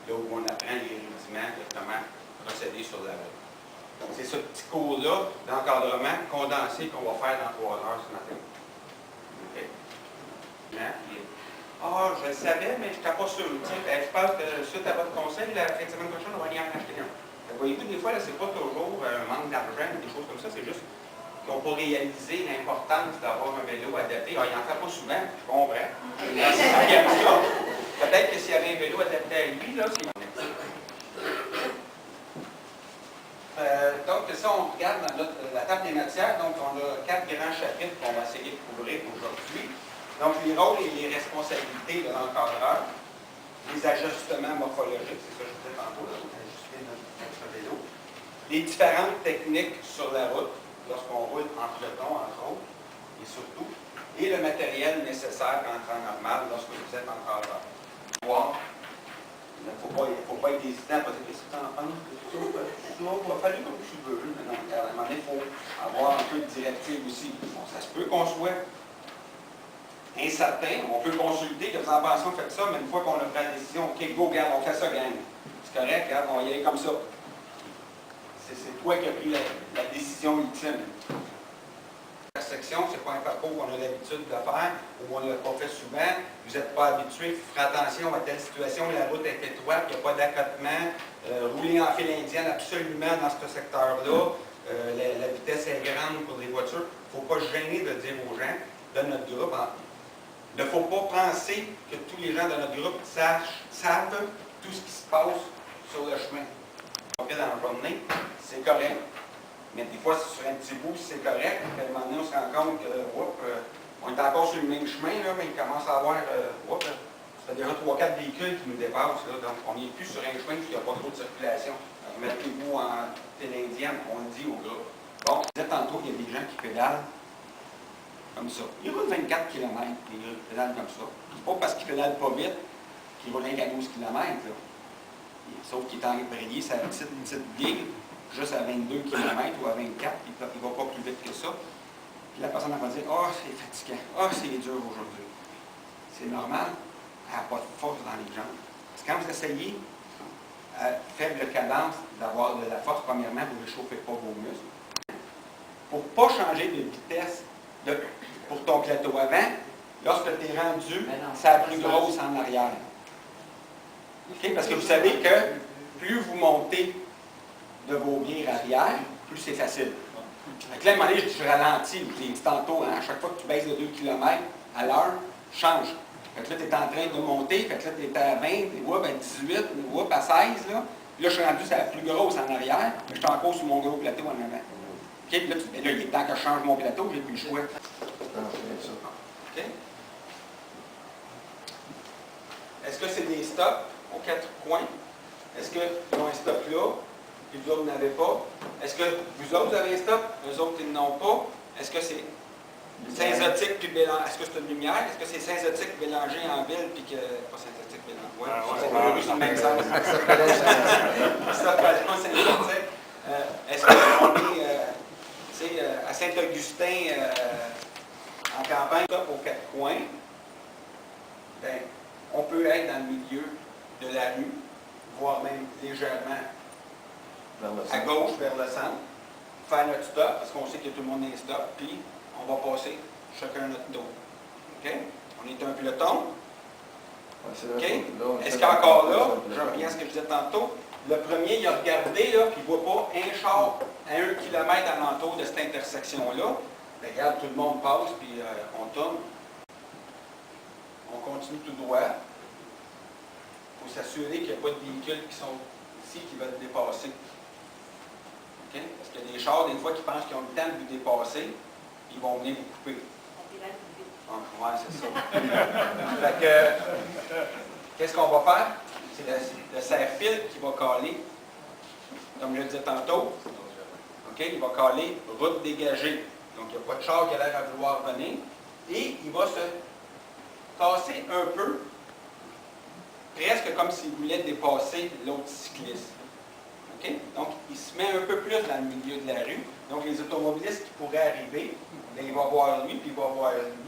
là où on apprend les rudiments de comment procéder sur la route. Donc, c'est ce petit cours-là d'encadrement condensé qu'on va faire dans 3 heures ce matin. OK? Ah, je le savais, mais je n'étais pas sûr. Je pense que suite à votre conseil, la fin de semaine prochaine, on va y en acheter un. Voyez-vous, des fois, ce n'est pas toujours un manque d'argent, des choses comme ça, c'est juste qu'on peut réaliser l'importance d'avoir un vélo adapté. Ah, il n'en fait pas souvent, je comprends. Peut-être que s'il y avait un vélo adapté à lui, là, c'est... donc, ça, on regarde dans la table des matières. Donc, on a 4 grands chapitres qu'on va essayer de couvrir aujourd'hui. Donc, les rôles et les responsabilités de l'encadreur, les ajustements morphologiques, c'est ça que je disais tantôt, là, ajuster notre vélo, les différentes techniques sur la route, lorsqu'on roule en peloton, entre autres, et surtout, et le matériel nécessaire en temps normal lorsque vous êtes encadreur. Il ne faut pas être hésitant à poser des questions. Il va falloir comme tu veux. Mais non, à un moment donné, il faut avoir un peu de directive aussi. Bon, ça se peut qu'on soit incertain, on peut consulter, que vous en pensez, faites ça, mais une fois qu'on a pris la décision, OK, go, regarde, on fait ça, gang. C'est correct, regarde, on va y aller comme ça. C'est toi qui as pris la décision ultime. La section, ce n'est pas un parcours qu'on a l'habitude de faire, ou on ne l'a pas fait souvent, vous n'êtes pas habitué, faites attention à telle situation, la route est étroite, il n'y a pas d'accotement, rouler en file indienne absolument dans ce secteur-là, la vitesse est grande pour les voitures. Il ne faut pas se gêner de dire aux gens de notre groupe, il ne faut pas penser que tous les gens de notre groupe savent tout ce qui se passe sur le chemin. Dans la journée, c'est correct. Mais des fois, sur un petit bout, c'est correct. À un moment donné, on se rend compte que, on est encore sur le même chemin, là, mais il commence à avoir, ça fait déjà 3-4 véhicules qui nous dépassent. Là, donc, on n'est plus sur un chemin où il n'y a pas trop de circulation. Mettez-vous en télé indienne, on le dit au groupe. Bon, je disais tantôt, il y a des gens qui pédalent comme ça. Ils roulent 24 km, ils pédalent comme ça. C'est pas parce qu'ils pédalent pas vite qu'ils roulent qu'à 12 km. Là. Sauf qu'il est en brillé sa petite ligne, juste à 22 km ou à 24, il ne va pas plus vite que ça. Puis la personne va dire « Ah, c'est fatigant. Ah, c'est dur aujourd'hui. » C'est normal, elle n'a pas de force dans les jambes. Parce que quand vous essayez à faible cadence d'avoir de la force, premièrement, vous ne réchauffez pas vos muscles. Pour ne pas changer de vitesse pour ton plateau avant, lorsque tu es rendu, c'est la plus grosse en arrière. Okay? Parce que vous savez que plus vous montez de vos bières arrière, plus c'est facile. Fait là, à un moment donné, je ralentis, je l'ai dit tantôt, hein, à chaque fois que tu baisses de 2 km à l'heure, change. Fait que là, tu es en train de monter, fait que là, tu es à 20, à 18, à 16, là. Puis là, je suis rendu, c'est la plus grosse en arrière, mais je suis encore sur mon gros plateau en avant. Okay? Puis là, là, il est temps que je change mon plateau, j'ai plus le choix. Okay? Est-ce que c'est des stops aux 4 coins? Est-ce qu'ils ont un stop là, puis vous autres n'avez pas? Est-ce que vous autres avez un stop, eux autres ils n'ont pas? Est-ce que c'est synzotique puis Bélanger? Est-ce que c'est une lumière? Est-ce que c'est synzotique mélangé en ville puis que. Pas synzotique mélangé. Oui, c'est le même sens. Synzotique. Est-ce qu'on est à Saint-Augustin en campagne aux 4 coins? Bien, on peut être dans le milieu de la rue, voire même légèrement à gauche, vers le centre, faire notre stop, parce qu'on sait que tout le monde est stop, puis on va passer chacun notre tour. OK? On est un peloton. OK? Est-ce qu'encore là, je reviens à ce que je disais tantôt, le premier, il a regardé, là, puis il ne voit pas un char à 1 km alentour de cette intersection-là. Bien, regarde, tout le monde passe, puis on tourne. On continue tout droit. Il faut s'assurer qu'il n'y a pas de véhicules qui sont ici qui veulent dépasser. Okay? Parce qu'il y a des chars, des fois, qui pensent qu'ils ont le temps de vous dépasser, ils vont venir vous couper. Oui, c'est ça. Fait que, qu'est-ce qu'on va faire? C'est le serre-fil qui va caler, comme je le disais tantôt. Okay? Il va caler route dégagée. Donc, il n'y a pas de char qui a l'air à vouloir venir. Et il va se tasser un peu, presque comme s'il voulait dépasser l'autre cycliste. Okay? Donc, il se met un peu plus dans le milieu de la rue. Donc, les automobilistes qui pourraient arriver, bien, il va voir lui, puis il va voir lui.